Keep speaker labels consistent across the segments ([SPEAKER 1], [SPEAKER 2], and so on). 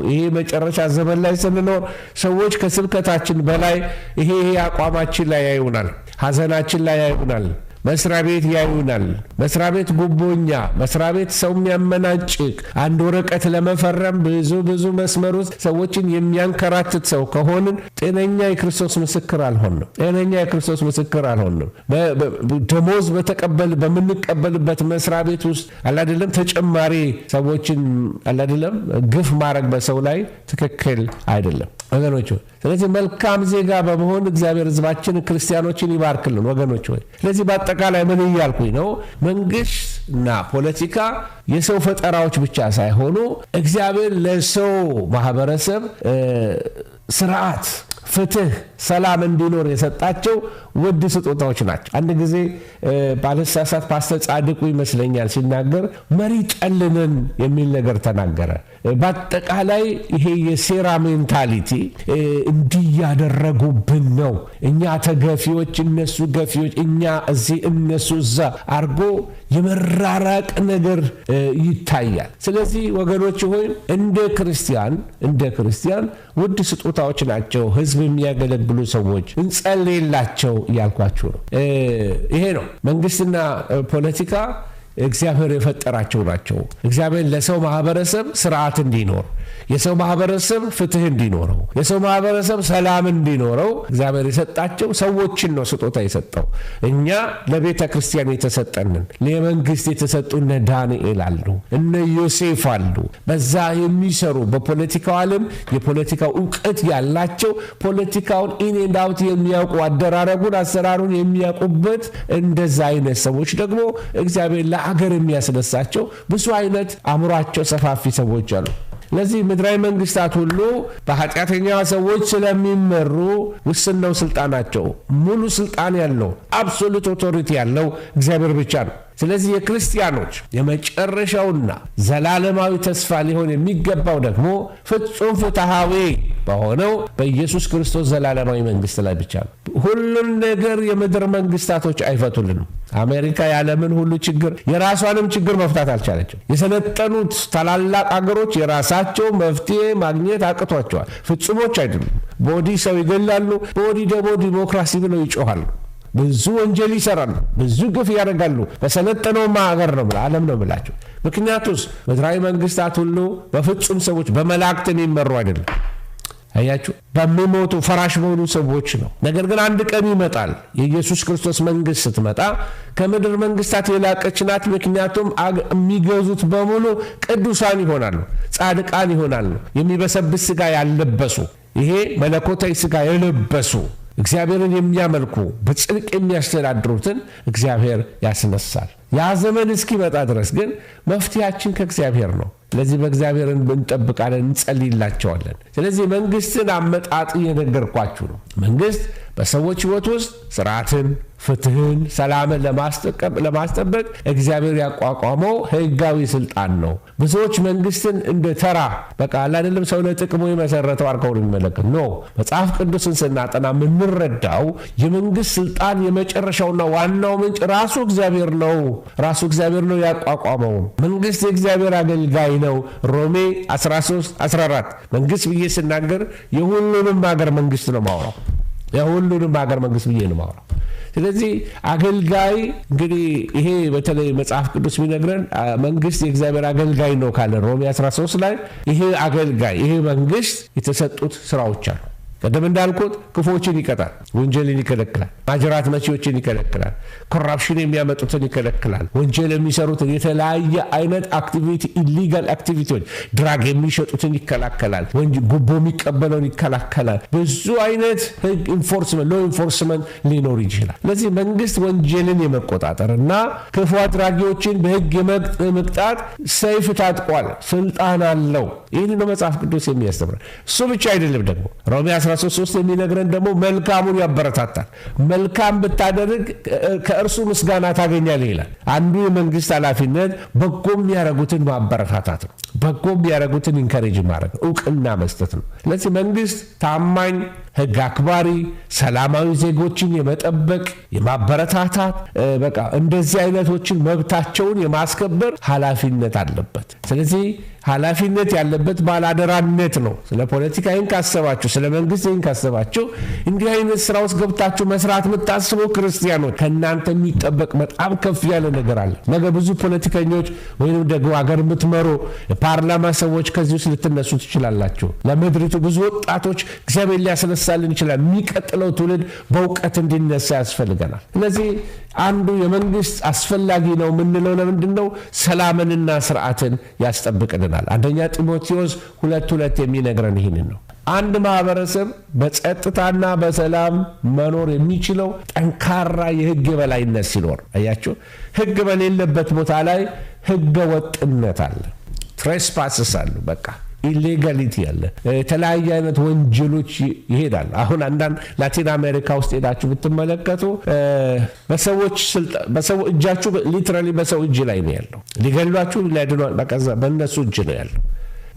[SPEAKER 1] ይሄ መጨረሻ ዘመን ላይ ስንኖር ሰዎች ከስብከታችን በላይ ይሄ አቋማችን ላይ ያዩናል፣ ሐዘናችን ላይ ያዩናል፣ መስሪያ ቤት ያዩናል። መስሪያ ቤት ጉቦኛ፣ መስሪያ ቤት ሰው የሚያመናጭቅ፣ አንድ ወረቀት ለመፈረም ብዙ መስመር ውስጥ ሰዎችን የሚያንከራትት ሰው ከሆንን ጤነኛ የክርስቶስ ምስክር አልሆንም። ጤነኛ የክርስቶስ ምስክር አልሆንም። ደሞዝ በምንቀበልበት መስሪያ ቤት ውስጥ አላደለም ተጨማሪ ሰዎችን አላደለም ግፍ ማድረግ በሰው ላይ ትክክል አይደለም ወገኖች። ስለዚህ መልካም ዜጋ በመሆን እግዚአብሔር ሕዝባችን ክርስቲያኖችን ይባርክልን ወገኖች። ስለዚህ በአጠቃላይ ምን እያልኩኝ ነው? መንግስትና ፖለቲካ የሰው ፈጠራዎች ብቻ ሳይሆኑ እግዚአብሔር ለሰው ማህበረሰብ ስርዓት፣ ፍትህ፣ ሰላም እንዲኖር የሰጣቸው ውድ ስጦታዎች ናቸው። አንድ ጊዜ ባለሳሳት ፓስተር ጻድቁ ይመስለኛል ሲናገር መሪ ጠልነን የሚል ነገር ተናገረ። በአጠቃላይ ይሄ የሴራ ሜንታሊቲ እንዲያደረጉብን ነው፣ እኛ ተገፊዎች እነሱ ገፊዎች፣ እኛ እዚህ እነሱ እዛ አርጎ የመራራቅ ነገር ይታያል። ስለዚህ ወገኖች ሆይ እንደ ክርስቲያን ውድ ስጦታዎች ናቸው ህዝብ የሚያገለግሉ ሰዎች እንጸልይላቸው እያልኳችሁ ነው። ይሄ ነው መንግስትና ፖለቲካ እግዚአብሔር የፈጠራቸው ናቸው። እግዚአብሔር ለሰው ማህበረሰብ ስርዓት እንዲኖር፣ የሰው ማህበረሰብ ፍትህ እንዲኖረው፣ የሰው ማህበረሰብ ሰላም እንዲኖረው እግዚአብሔር የሰጣቸው ሰዎችን ነው ስጦታ የሰጠው። እኛ ለቤተ ክርስቲያን የተሰጠንን ለመንግስት የተሰጡን ዳንኤል አሉ፣ እነ ዮሴፍ አሉ፣ በዛ የሚሰሩ በፖለቲካው ዓለም የፖለቲካው ዕውቀት ያላቸው ፖለቲካውን ኢን ኤንድ አውት የሚያውቁ አደራረጉን አሰራሩን የሚያውቁበት እንደዛ አይነት ሰዎች ደግሞ እግዚአብሔር ለአገር የሚያስነሳቸው ብዙ አይነት አእምሯቸው ሰፋፊ ሰዎች አሉ። ለዚህ ምድራዊ መንግስታት ሁሉ በኃጢአተኛ ሰዎች ስለሚመሩ ውስን ነው ስልጣናቸው። ሙሉ ስልጣን ያለው አብሶሉት ኦቶሪቲ ያለው እግዚአብሔር ብቻ ነው። ስለዚህ የክርስቲያኖች የመጨረሻውና ዘላለማዊ ተስፋ ሊሆን የሚገባው ደግሞ ፍጹም ፍትሃዊ በሆነው በኢየሱስ ክርስቶስ ዘላለማዊ መንግስት ላይ ብቻ ነው። ሁሉን ነገር የምድር መንግስታቶች አይፈቱልንም። አሜሪካ የዓለምን ሁሉ ችግር የራሷንም ችግር መፍታት አልቻለችም። የሰለጠኑት ታላላቅ አገሮች የራሳቸው መፍትሄ ማግኘት አቅቷቸዋል። ፍጹሞች አይደሉም። ቦዲ ሰው ይገላሉ፣ ቦዲ ደግሞ ዲሞክራሲ ብለው ይጮኻሉ። ብዙ ወንጀል ይሰራሉ፣ ብዙ ግፍ ያደርጋሉ። በሰለጠነው ሀገር ነው ዓለም ነው ብላችሁ። ምክንያቱስ ምድራዊ መንግስታት ሁሉ በፍጹም ሰዎች በመላእክት የሚመሩ አይደለም። አያችሁ፣ በሚሞቱ ፈራሽ በሆኑ ሰዎች ነው። ነገር ግን አንድ ቀን ይመጣል። የኢየሱስ ክርስቶስ መንግስት ስትመጣ ከምድር መንግስታት የላቀች ናት። ምክንያቱም የሚገዙት በሙሉ ቅዱሳን ይሆናሉ፣ ጻድቃን ይሆናሉ፣ የሚበሰብስ ስጋ ያለበሱ፣ ይሄ መለኮታዊ ስጋ የለበሱ እግዚአብሔርን የሚያመልኩ በጽድቅ የሚያስተዳድሩትን እግዚአብሔር ያስነሳል። ያ ዘመን እስኪመጣ ድረስ ግን መፍትሄያችን ከእግዚአብሔር ነው። ስለዚህ በእግዚአብሔርን እንጠብቃለን፣ እንጸልይላቸዋለን። ስለዚህ መንግስትን አመጣጥ እየነገርኳችሁ ነው። መንግስት በሰዎች ህይወት ውስጥ ስርዓትን፣ ፍትህን፣ ሰላምን ለማስጠበቅ እግዚአብሔር ያቋቋመው ህጋዊ ስልጣን ነው። ብዙዎች መንግስትን እንደ ተራ በቃ አይደለም ሰው ለጥቅሙ የመሰረተው አድርገው የሚመለከቱ ነው። መጽሐፍ ቅዱስን ስናጠና የምንረዳው የመንግስት ስልጣን የመጨረሻውና ዋናው ምንጭ ራሱ እግዚአብሔር ነው። ራሱ እግዚአብሔር ነው ያቋቋመው። መንግስት የእግዚአብሔር አገልጋይ ነው። ሮሜ 13:14 መንግስት ብዬ ስናገር የሁሉንም ሀገር መንግስት ነው ማውራው። የሁሉንም ሀገር መንግስት ብዬ ነው ማውራው። ስለዚህ አገልጋይ እንግዲህ ይሄ በተለይ መጽሐፍ ቅዱስ የሚነግረን መንግስት የእግዚአብሔር አገልጋይ ነው ካለ ሮሜ 13 ላይ ይሄ አገልጋይ ይሄ መንግስት የተሰጡት ስራዎች አሉ። ቀደም እንዳልኩት ክፎችን ይቀጣል፣ ወንጀልን ይከለክላል፣ ማጅራት መቺዎችን ይከለክላል፣ ኮራፕሽን የሚያመጡትን ይከለክላል፣ ወንጀል የሚሰሩትን የተለያየ አይነት አክቲቪቲ ኢሊጋል አክቲቪቲዎች ድራግ የሚሸጡትን ይከላከላል፣ ጉቦ የሚቀበለውን ይከላከላል። ብዙ አይነት ህግ ኢንፎርስመንት ሎ ኢንፎርስመንት ሊኖር ይችላል። ለዚህ መንግስት ወንጀልን የመቆጣጠርና ክፉ አድራጊዎችን በህግ የመቅጣት ሰይፍ ታጥቋል፣ ስልጣን አለው። ይህን ነው መጽሐፍ ቅዱስ የሚያስተምረን። እሱ ብቻ አይደለም ደግሞ ሮሜ 13 የሚነግረን ደግሞ መልካሙን ያበረታታል። መልካም ብታደርግ ከእርሱ ምስጋና ታገኛለህ ይላል። አንዱ የመንግስት ኃላፊነት በጎ የሚያደርጉትን ማበረታታት ነው። በጎ የሚያደርጉትን ኢንከሬጅ ማድረግ ነው፣ እውቅና መስጠት ነው። ስለዚህ መንግስት ታማኝ፣ ህግ አክባሪ፣ ሰላማዊ ዜጎችን የመጠበቅ የማበረታታት በቃ እንደዚህ አይነቶችን መብታቸውን የማስከበር ኃላፊነት አለበት። ስለዚህ ኃላፊነት ያለበት ባላደራነት ነው። ስለ ፖለቲካ ይህን ካሰባችሁ፣ ስለ መንግስት ይህን ካሰባችሁ፣ እንዲህ አይነት ስራ ውስጥ ገብታችሁ መስራት የምታስቡ ክርስቲያኖች ከእናንተ የሚጠበቅ በጣም ከፍ ያለ ነገር አለ። ነገ ብዙ ፖለቲከኞች ወይም ደግሞ ሀገር የምትመሩ የፓርላማ ሰዎች ከዚህ ውስጥ ልትነሱ ትችላላችሁ። ለምድሪቱ ብዙ ወጣቶች እግዚአብሔር ሊያስነሳልን ይችላል። የሚቀጥለው ትውልድ በእውቀት እንዲነሳ ያስፈልገናል። ስለዚህ አንዱ የመንግስት አስፈላጊ ነው የምንለው ለምንድን ነው? ሰላምንና ስርዓትን ያስጠብቅልናል። አንደኛ ጢሞቴዎስ 2:2 የሚነግረን ይህንን ነው። አንድ ማህበረሰብ በጸጥታና በሰላም መኖር የሚችለው ጠንካራ የህግ የበላይነት ሲኖር፣ አያችሁ፣ ህግ በሌለበት ቦታ ላይ ህገ ወጥነት አለ፣ ትሬስፓስስ አሉ፣ በቃ ኢሌጋሊቲ አለ፣ የተለያየ አይነት ወንጀሎች ይሄዳል። አሁን አንዳንድ ላቲን አሜሪካ ውስጥ ሄዳችሁ ብትመለከቱ በሰው እጃችሁ ሊትራሊ በሰው እጅ ላይ ነው ያለው። ሊገሏችሁ በእነሱ እጅ ነው ያለው።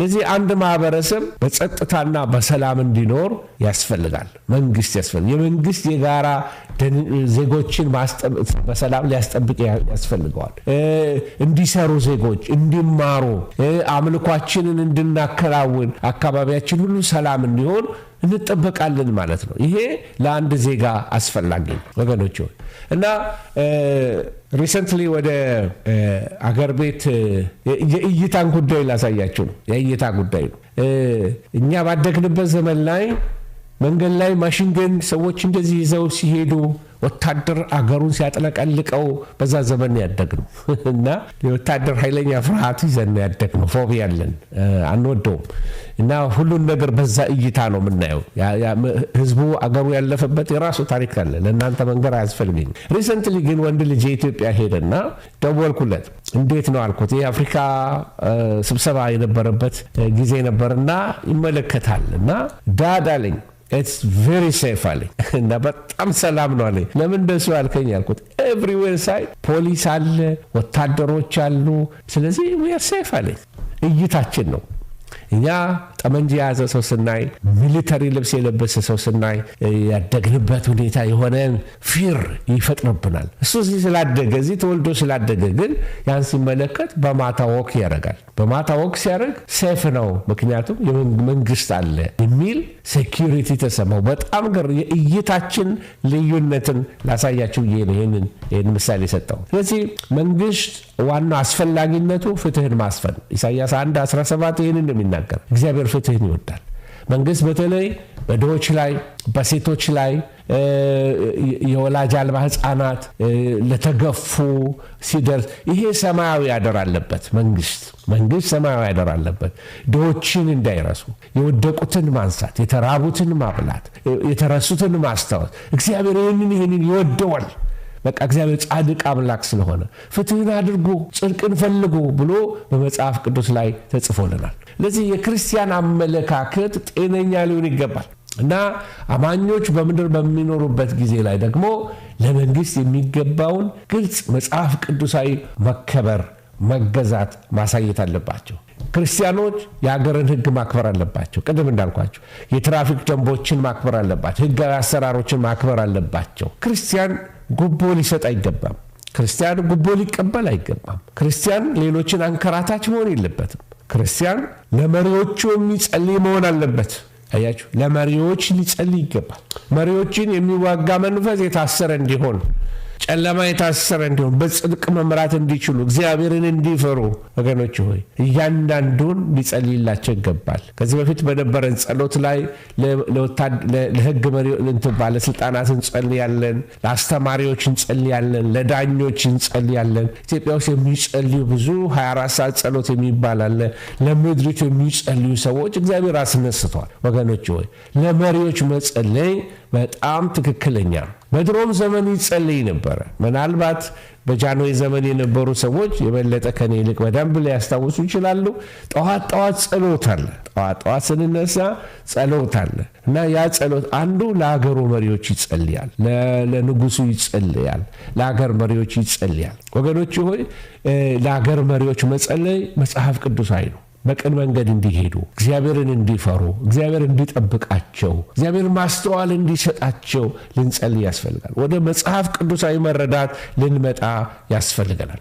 [SPEAKER 1] ለዚህ አንድ ማህበረሰብ በጸጥታና በሰላም እንዲኖር ያስፈልጋል። መንግስት ያስፈልጋል። የመንግስት የጋራ ዜጎችን በሰላም ሊያስጠብቅ ያስፈልገዋል። እንዲሰሩ ዜጎች እንዲማሩ፣ አምልኳችንን እንድናከናውን፣ አካባቢያችን ሁሉ ሰላም እንዲሆን እንጠበቃለን ማለት ነው። ይሄ ለአንድ ዜጋ አስፈላጊ ነው ወገኖች። እና ሪሰንትሊ ወደ አገር ቤት የእይታን ጉዳይ ላሳያችሁ ነው። የእይታ ጉዳይ ነው። እኛ ባደግንበት ዘመን ላይ መንገድ ላይ ማሽንገን ሰዎች እንደዚህ ይዘው ሲሄዱ ወታደር አገሩን ሲያጥለቀልቀው በዛ ዘመን ያደግነው እና የወታደር ኃይለኛ ፍርሃት ይዘን ያደግነው፣ ፎቢያ ያለን አንወደውም። እና ሁሉን ነገር በዛ እይታ ነው የምናየው። ህዝቡ አገሩ ያለፈበት የራሱ ታሪክ አለ። ለእናንተ መንገር አያስፈልገኝም። ሪሰንትሊ ግን ወንድ ልጅ የኢትዮጵያ ሄደና ደወልኩለት። እንዴት ነው አልኩት። የአፍሪካ ስብሰባ የነበረበት ጊዜ ነበርና ይመለከታል እና ዳድ አለኝ it's very safe አለኝ እና በጣም ሰላም ነው አለኝ። ለምን እንደሱ አልከኝ አልኩት። ኤቭሪዌር ሳይ ፖሊስ አለ፣ ወታደሮች አሉ። ስለዚህ we are safe አለኝ። እይታችን ነው። እኛ ጠመንጃ የያዘ ሰው ስናይ፣ ሚሊተሪ ልብስ የለበሰ ሰው ስናይ ያደግንበት ሁኔታ የሆነን ፊር ይፈጥርብናል። እሱ እዚህ ስላደገ እዚህ ተወልዶ ስላደገ ግን ያን ሲመለከት በማታ ወክ ያደርጋል። በማታ ወክ ሲያደርግ ሴፍ ነው፣ ምክንያቱም መንግስት አለ የሚል ሴኪሪቲ ተሰማው። በጣም ገር የእይታችን ልዩነትን ላሳያችሁ ይሄንን ምሳሌ ሰጠው። ስለዚህ መንግስት ዋና አስፈላጊነቱ ፍትህን ማስፈን። ኢሳይያስ 1:17 ይሄንን የሚናገር እግዚአብሔር ፍትህን ይወዳል። መንግስት በተለይ በድሆች ላይ፣ በሴቶች ላይ፣ የወላጅ አልባ ህፃናት ለተገፉ ሲደርስ ይሄ ሰማያዊ አደራ አለበት። መንግስት ሰማያዊ አደራ አለበት። ድሆችን እንዳይረሱ፣ የወደቁትን ማንሳት፣ የተራቡትን ማብላት፣ የተረሱትን ማስታወስ። እግዚአብሔር ይህንን ይወደዋል። በቃ እግዚአብሔር ጻድቅ አምላክ ስለሆነ ፍትህን አድርጉ፣ ጽድቅን ፈልጉ ብሎ በመጽሐፍ ቅዱስ ላይ ተጽፎልናል። ለዚህ የክርስቲያን አመለካከት ጤነኛ ሊሆን ይገባል እና አማኞች በምድር በሚኖሩበት ጊዜ ላይ ደግሞ ለመንግስት የሚገባውን ግልጽ መጽሐፍ ቅዱሳዊ መከበር፣ መገዛት ማሳየት አለባቸው። ክርስቲያኖች የሀገርን ህግ ማክበር አለባቸው። ቅድም እንዳልኳቸው የትራፊክ ደንቦችን ማክበር አለባቸው። ህጋዊ አሰራሮችን ማክበር አለባቸው። ክርስቲያን ጉቦ ሊሰጥ አይገባም። ክርስቲያን ጉቦ ሊቀበል አይገባም። ክርስቲያን ሌሎችን አንከራታች መሆን የለበትም። ክርስቲያን ለመሪዎቹ የሚጸልይ መሆን አለበት። አያችሁ፣ ለመሪዎች ሊጸልይ ይገባል። መሪዎችን የሚዋጋ መንፈስ የታሰረ እንዲሆን፣ ጨለማ የታሰረ እንዲሆን፣ በጽድቅ መምራት እንዲችሉ፣ እግዚአብሔርን እንዲፈሩ ወገኖች ሆይ እያንዳንዱን ሊጸልይላቸው ይገባል። ከዚህ በፊት በነበረን ጸሎት ላይ ለህግ ባለስልጣናት እንጸልያለን፣ ለአስተማሪዎች እንጸልያለን፣ ለዳኞች እንጸልያለን። ኢትዮጵያ ውስጥ የሚጸልዩ ብዙ 24 ሰዓት ጸሎት የሚባል አለ። ለምድሪቱ የሚጸልዩ ሰዎች እግዚአብሔር አስነስቷል። ወገኖች ሆይ ለመሪዎች መጸለይ በጣም ትክክለኛ ነው። በድሮም ዘመን ይጸልይ ነበረ። ምናልባት በጃንሆይ ዘመን የነበሩ ሰዎች የበለጠ ከኔ ይልቅ በደንብ ሊያስታውሱ ይችላሉ። ጠዋት ጸሎት አለ። ጠዋት ስንነሳ ጸሎት አለ እና ያ ጸሎት አንዱ ለሀገሩ መሪዎች ይጸልያል፣ ለንጉሱ ይጸልያል፣ ለሀገር መሪዎች ይጸልያል። ወገኖች ሆይ ለሀገር መሪዎች መጸለይ መጽሐፍ ቅዱሳዊ ነው። በቅን መንገድ እንዲሄዱ፣ እግዚአብሔርን እንዲፈሩ፣ እግዚአብሔር እንዲጠብቃቸው፣ እግዚአብሔር ማስተዋል እንዲሰጣቸው ልንጸልይ ያስፈልጋል። ወደ መጽሐፍ ቅዱሳዊ መረዳት ልንመጣ ያስፈልገናል።